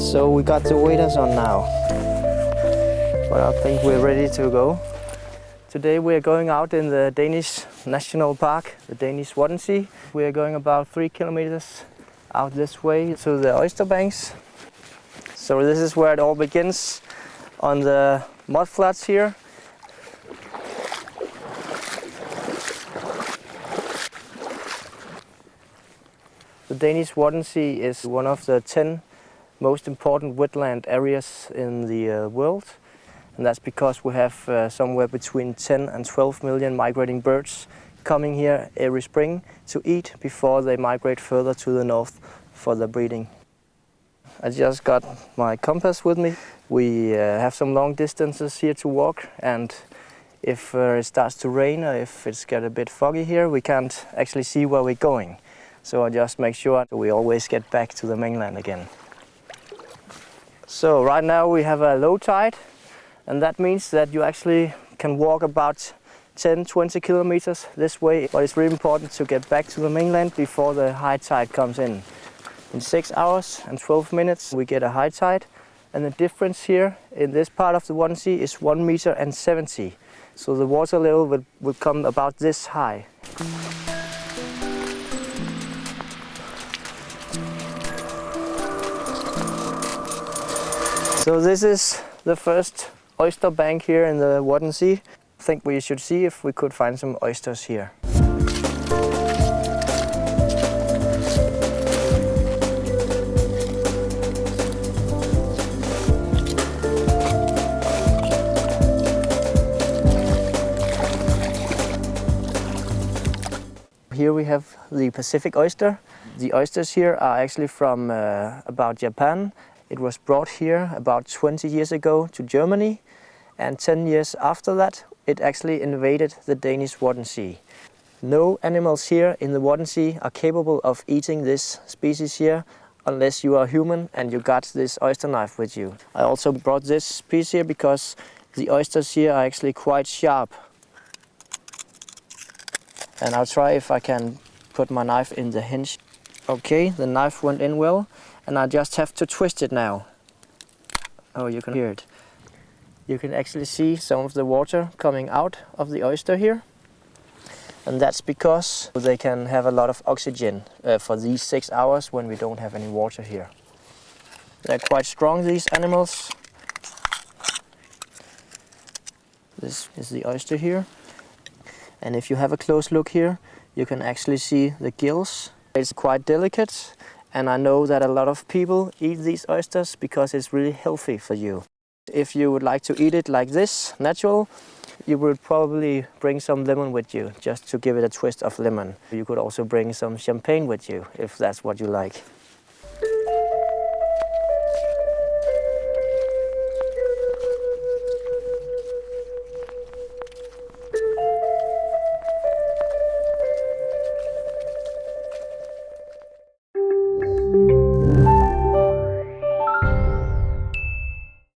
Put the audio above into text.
So we got the waders on now, but I think we're ready to go. Today we're going out in the Danish National Park, the Danish Wadden Sea. We're going about 3 kilometers out this way to the oyster banks. So this is where it all begins, on the mud flats here. The Danish Wadden Sea is one of the 10 most important wetland areas in the world. And that's because we have somewhere between 10 and 12 million migrating birds coming here every spring to eat before they migrate further to the north for their breeding. I just got my compass with me. We have some long distances here to walk, and if it starts to rain or if it's get a bit foggy here, we can't actually see where we're going. So I just make sure that we always get back to the mainland again. So right now we have a low tide, and that means that you actually can walk about 10-20 kilometers this way, but it's really important to get back to the mainland before the high tide comes in. In 6 hours and 12 minutes we get a high tide, and the difference here in this part of the Wadden Sea is 1 meter and 70. So the water level will come about this high. So this is the first oyster bank here in the Wadden Sea. I think we should see if we could find some oysters here. Here we have the Pacific oyster. The oysters here are actually from about Japan. It was brought here about 20 years ago to Germany, and 10 years after that it actually invaded the Danish Wadden Sea. No animals here in the Wadden Sea are capable of eating this species here unless you are human and you got this oyster knife with you. I also brought this piece here because the oysters here are actually quite sharp. And I'll try if I can put my knife in the hinge. Okay, the knife went in well, and I just have to twist it now. Oh, you can hear it. You can actually see some of the water coming out of the oyster here. And that's because they can have a lot of oxygen for these 6 hours when we don't have any water here. They're quite strong, these animals. This is the oyster here. And if you have a close look here, you can actually see the gills. It's quite delicate, and I know that a lot of people eat these oysters because it's really healthy for you. If you would like to eat it like this, natural, you would probably bring some lemon with you, just to give it a twist of lemon. You could also bring some champagne with you, if that's what you like.